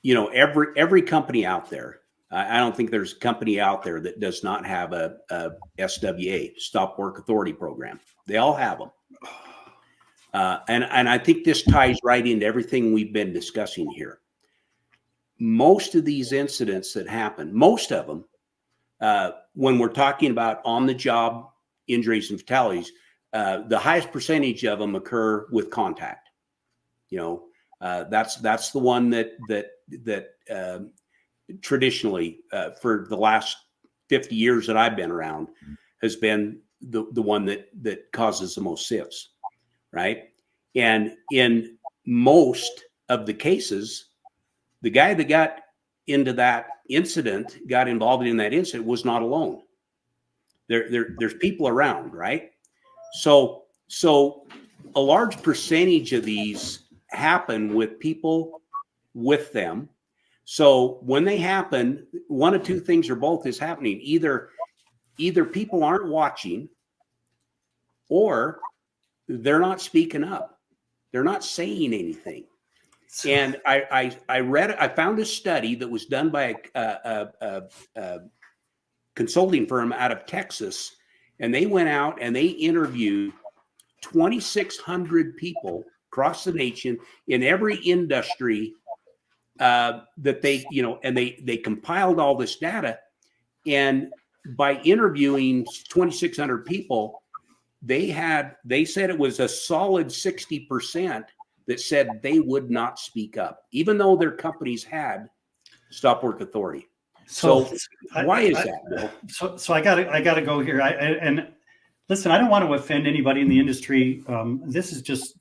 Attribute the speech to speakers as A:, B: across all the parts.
A: every company out there, I don't think there's a company out there that does not have a SWA, Stop Work Authority program. They all have them. And I think this ties right into everything we've been discussing here. Most of these incidents that happen, most of them, when we're talking about on-the-job injuries and fatalities, the highest percentage of them occur with contact. That's the one that traditionally, for the last 50 years that I've been around, has been the one that causes the most SIFs, right? And in most of the cases, the guy that got involved in that incident, was not alone. There's people around, right? So a large percentage of these happen with people with them. So when they happen, one of two things or both is happening. Either people aren't watching, or they're not speaking up. They're not saying anything. And I found a study that was done by a consulting firm out of Texas, and they went out and they interviewed 2,600 people across the nation in every industry that they, and they compiled all this data. And by interviewing 2,600 people, they said it was a solid 60% that said they would not speak up, even though their companies had Stop Work Authority. So why is that, Bill?
B: So I gotta go here. And listen, I don't want to offend anybody in the industry. This is just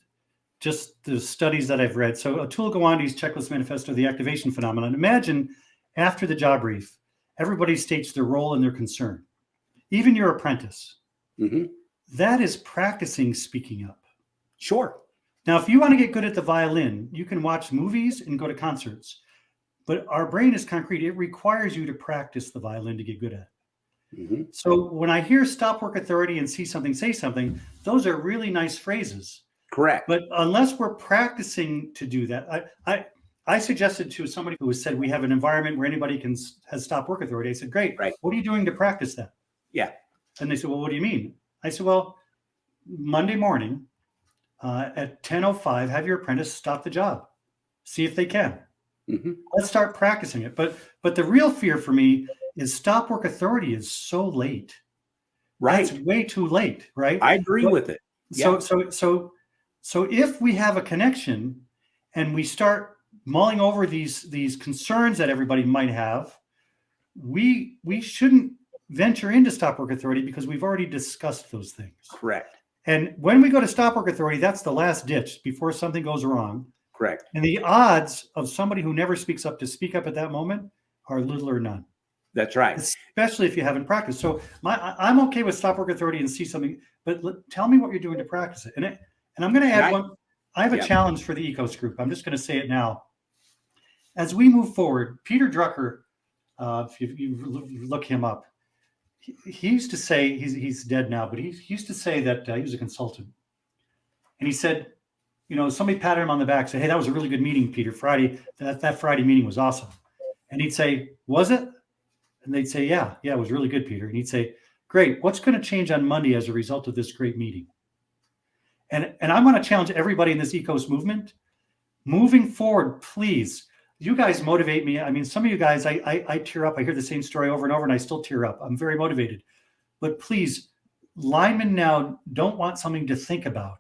B: the studies that I've read. So Atul Gawande's Checklist Manifesto, the activation phenomenon. Imagine after the job brief, everybody states their role and their concern. Even your apprentice.
A: Mm-hmm.
B: That is practicing speaking up.
A: Sure.
B: Now, if you want to get good at the violin, you can watch movies and go to concerts. But our brain is concrete. It requires you to practice the violin to get good at it.
A: Mm-hmm.
B: So when I hear Stop Work Authority and see something, say something, those are really nice phrases.
A: Correct.
B: But unless we're practicing to do that, I suggested to somebody who said we have an environment where anybody has Stop Work Authority. I said, great.
A: Right.
B: What are you doing to practice that?
A: Yeah.
B: And they said, well, what do you mean? I said, well, Monday morning at 10:05, have your apprentice stop the job. See if they can.
A: Mm-hmm.
B: Let's start practicing it. But the real fear for me is Stop Work Authority is so late.
A: Right.
B: It's way too late, right?
A: I agree with it.
B: Yeah. So if we have a connection and we start mulling over these concerns that everybody might have, we shouldn't venture into Stop Work Authority because we've already discussed those things.
A: Correct.
B: And when we go to Stop Work Authority, that's the last ditch before something goes wrong.
A: Correct.
B: And the odds of somebody who never speaks up to speak up at that moment are little or none.
A: That's right.
B: Especially if you haven't practiced. So I'm okay with Stop Work Authority and see something, but tell me what you're doing to practice it. And I'm going to add one. I have a challenge for the ECOS group. I'm just going to say it now. As we move forward, Peter Drucker, if you look him up, he used to say, he's dead now, but he used to say that he was a consultant. And he said, somebody patted him on the back, said, hey, that was a really good meeting, Peter. Friday, that Friday meeting was awesome. And he'd say, was it? And they'd say, yeah, it was really good, Peter. And he'd say, great, what's going to change on Monday as a result of this great meeting? And I want to challenge everybody in this ECOS movement. Moving forward, please, you guys motivate me. I mean, some of you guys, I tear up. I hear the same story over and over, and I still tear up. I'm very motivated. But please, linemen now don't want something to think about.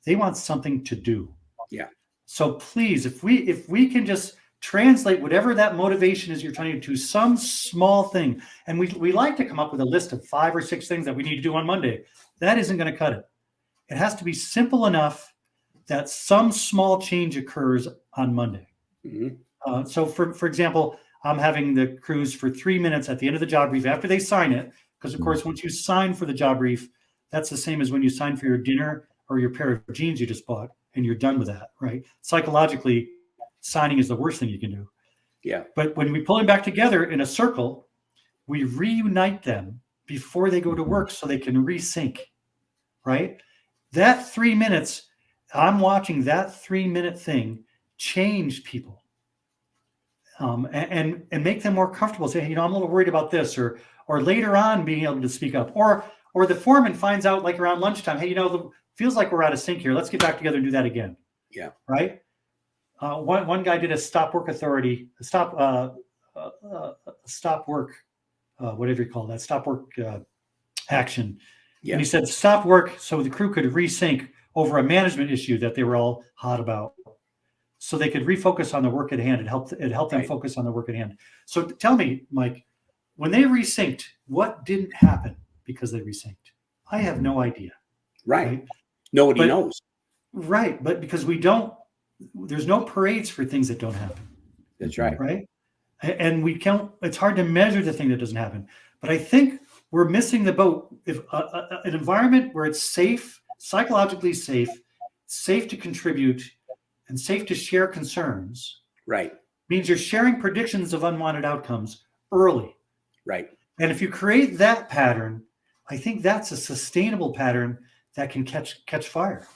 B: They want something to do.
A: Yeah.
B: So please, if we can just translate whatever that motivation is you're trying to do to some small thing, and we like to come up with a list of 5 or 6 things that we need to do on Monday. That isn't going to cut it. It has to be simple enough that some small change occurs on Monday.
A: Mm-hmm.
B: So for example, I'm having the crews for 3 minutes at the end of the job brief after they sign it, because of course, once you sign for the job brief, that's the same as when you sign for your dinner or your pair of jeans you just bought, and you're done with that, right? Psychologically, signing is the worst thing you can do.
A: Yeah.
B: But when we pull them back together in a circle, we reunite them before they go to work so they can resync, right? That 3 minutes, I'm watching that 3 minute thing change people. and make them more comfortable. Say, I'm a little worried about this, or later on being able to speak up, or the foreman finds out like around lunchtime, hey, feels like we're out of sync here. Let's get back together and do that again.
A: Yeah.
B: Right. One guy did a stop work authority, stop work, whatever you call that, stop work action. Yeah. And he said stop work so the crew could resync over a management issue that they were all hot about, so they could refocus on the work at hand. It helped them focus on the work at hand. So tell me, Mike, when they resynced, what didn't happen because they resynced? I have no idea.
A: Right? Nobody knows.
B: Right. But because there's no parades for things that don't happen.
A: That's right.
B: Right. And it's hard to measure the thing that doesn't happen. But I think we're missing the boat. If an environment where it's safe, psychologically safe to contribute, and safe to share concerns,
A: right,
B: means you're sharing predictions of unwanted outcomes early.
A: Right.
B: And if you create that pattern, I think that's a sustainable pattern that can catch fire.